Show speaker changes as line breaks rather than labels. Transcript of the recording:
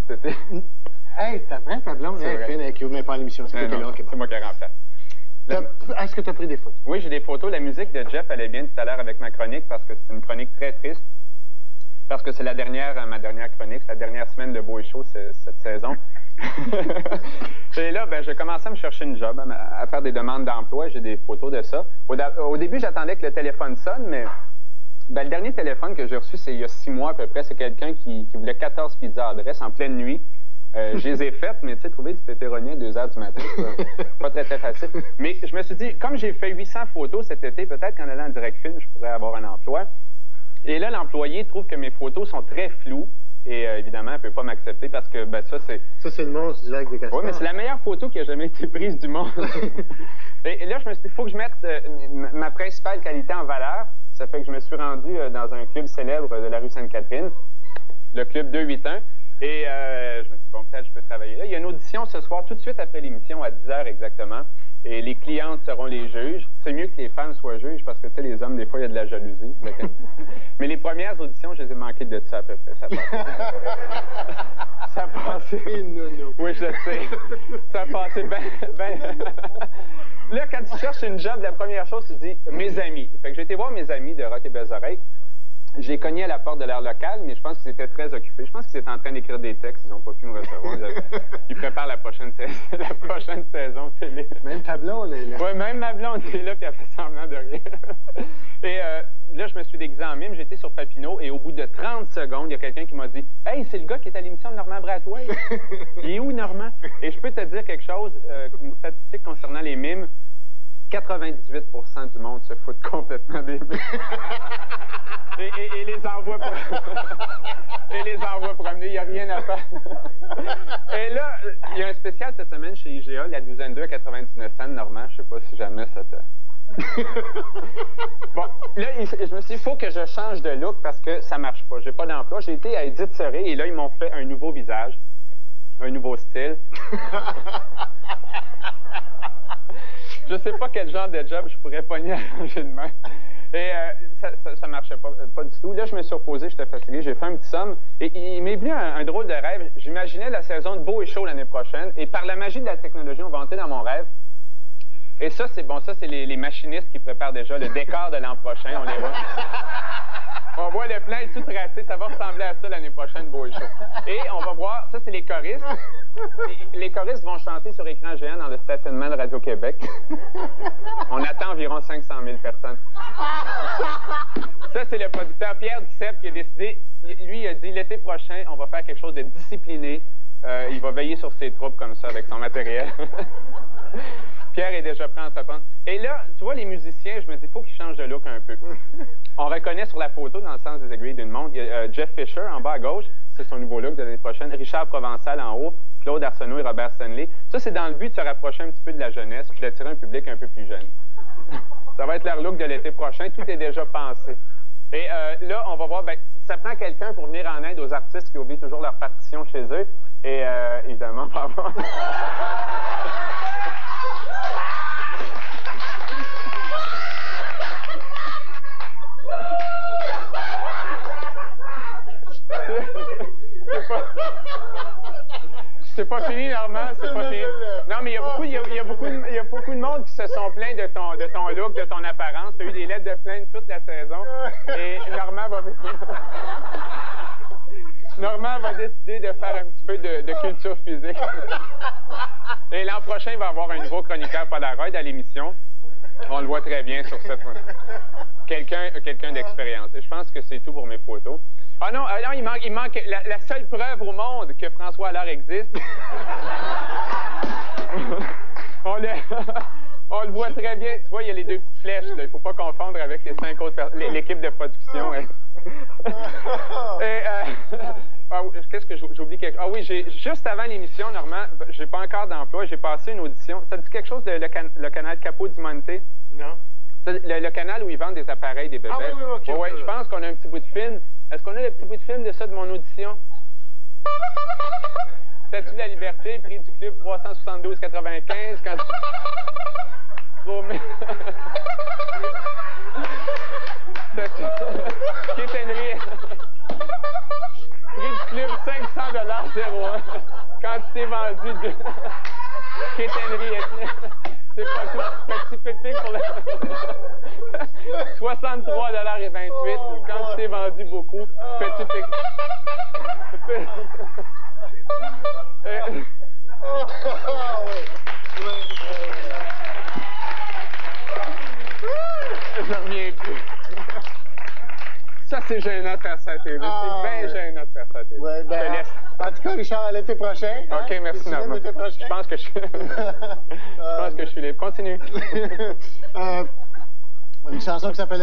cet été.
Hey, ta blonde est fine, elle ne met pas à l'émission. C'est
moi qui ai remplacé.
Est-ce que tu as pris des photos?
Oui, j'ai des photos. La musique de Jeff allait bien tout à l'heure avec ma chronique parce que c'est une chronique très triste. Parce que c'est ma dernière chronique, c'est la dernière semaine de Beau et Chaud cette saison. Et là, ben, j'ai commencé à me chercher une job, à faire des demandes d'emploi. J'ai des photos de ça. Au début, j'attendais que le téléphone sonne, mais ben, le dernier téléphone que j'ai reçu, c'est il y a 6 mois à peu près. C'est quelqu'un qui voulait 14 pizzas adresses en pleine nuit. Je les ai faites, mais tu sais, trouver du pépéronie à 2 h du matin, c'est pas très, très facile. Mais je me suis dit, comme j'ai fait 800 photos cet été, peut-être qu'en allant en direct film, je pourrais avoir un emploi. Et là, l'employé trouve que mes photos sont très floues. Et évidemment, elle ne peut pas m'accepter parce que ben, ça, c'est...
Ça, c'est le monstre du lac des Castors.
Oui, mais c'est la meilleure photo qui a jamais été prise du monde. Et là, je me suis dit, il faut que je mette ma principale qualité en valeur. Ça fait que je me suis rendu dans un club célèbre de la rue Sainte-Catherine, le club 281. Et je me suis dit, bon, peut-être je peux travailler là. Il y a une audition ce soir, tout de suite après l'émission, à 10 h exactement. Et les clientes seront les juges. C'est mieux que les femmes soient juges parce que, tu sais, les hommes, des fois, il y a de la jalousie. Mais les premières auditions, je les ai manquées de ça à peu près. Ça passait. Oui, je sais. Ça passait bien. Là, quand tu cherches une job, la première chose, tu dis « mes amis ». Fait que j'ai été voir mes amis de Rock et Belles Oreilles. J'ai cogné à la porte de leur local, mais je pense qu'ils étaient très occupés. Je pense qu'ils étaient en train d'écrire des textes. Ils n'ont pas pu me recevoir. Ils préparent la prochaine saison télé.
Même ta blonde est là.
Oui, même ma blonde est là, puis elle fait semblant de rien. Et là, je me suis déguisé en mime. J'étais sur Papineau, et au bout de 30 secondes, il y a quelqu'un qui m'a dit « Hey, c'est le gars qui est à l'émission de Normand Brathwaite. » Il est où, Normand? Et je peux te dire quelque chose, une statistique concernant les mimes. 98% du monde se fout complètement des mimes. Et les envoie promener, il n'y a rien à faire. Et là, il y a un spécial cette semaine chez IGA, la douzaine 2 à 99 cents, Normand. Je ne sais pas si jamais ça te... Bon, là, je me suis dit, il faut que je change de look parce que ça ne marche pas. Je n'ai pas d'emploi. J'ai été à Edith Serré et là, ils m'ont fait un nouveau visage, un nouveau style. Je ne sais pas quel genre de job je pourrais pogner à changer de main. Et ça ne marchait pas du tout. Là, je me suis reposé, j'étais fatigué, j'ai fait un petit somme. Et il m'est venu un drôle de rêve. J'imaginais la saison de Beau et Chaud l'année prochaine. Et par la magie de la technologie, on va entrer dans mon rêve. Et ça, c'est bon, ça, c'est les machinistes qui préparent déjà le décor de l'an prochain. On les voit. On voit le plan tout tracé. Ça va ressembler à ça l'année prochaine, Beau et Chaud. Et on va voir, ça, c'est les choristes. Les choristes vont chanter sur écran géant dans le stationnement de Radio-Québec. On attend environ 500 000 personnes. Ça, c'est le producteur Pierre Duceppe qui a décidé, lui, il a dit l'été prochain, on va faire quelque chose de discipliné. Il va veiller sur ses troupes comme ça avec son matériel. Pierre est déjà prêt à entreprendre. Et là, tu vois, les musiciens, je me dis, il faut qu'ils changent de look un peu. On reconnaît sur la photo, dans le sens des aiguilles d'une montre, il y a Jeff Fisher en bas à gauche, c'est son nouveau look de l'année prochaine. Richard Provençal en haut, Claude Arsenault et Robert Stanley. Ça, c'est dans le but de se rapprocher un petit peu de la jeunesse puis d'attirer un public un peu plus jeune. Ça va être leur look de l'été prochain. Tout est déjà pensé. Et là, on va voir, ben, ça prend quelqu'un pour venir en aide aux artistes qui oublient toujours leur partition chez eux. Et évidemment, pas avoir... C'est pas fini, Normand, c'est pas fini. Non, mais il y a beaucoup de monde qui se sont plaints de ton look, de ton apparence. Tu as eu des lettres de plainte toute la saison. Et Normand va décider de faire un petit peu de culture physique. Et l'an prochain, il va y avoir un nouveau chroniqueur Polaroid à l'émission. On le voit très bien sur cette fois. Quelqu'un d'expérience. Et je pense que c'est tout pour mes photos. Ah non, il manque la seule preuve au monde que François Allard existe. On le voit très bien. Tu vois, il y a les 2 petites flèches. Là. Il ne faut pas confondre avec les 5 autres personnes, l'équipe de production. Qu'est-ce que j'oublie quelque chose? Ah oui, juste avant l'émission, Normand, j'ai pas encore d'emploi. J'ai passé une audition. Ça te dit quelque chose, le canal Capot d'Humanité? Non. Le canal où ils vendent des appareils, des bébés. Ah oui, OK. Oui, je pense qu'on a un petit bout de film. Est-ce qu'on a le petit bout de film de ça, de mon audition? Statue de la liberté, prix du club 372,95. Quand... Qui est une prix du club 500 $, 01. Quantité vendue de quétainerie ethnique. C'est pas tout. Petit pipic pour le... 63,28 $. Quantité vendue beaucoup. Petit pipic. Je n'en reviens plus. Ça, c'est gênant de faire ça à la TV. C'est bien gênant de faire ça à la TV.
Ouais, ben,
je te laisse.
En tout cas, Richard, à l'été prochain.
OK,
hein?
merci, Norma. Je pense que je suis libre. Continue.
Une chanson qui s'appelle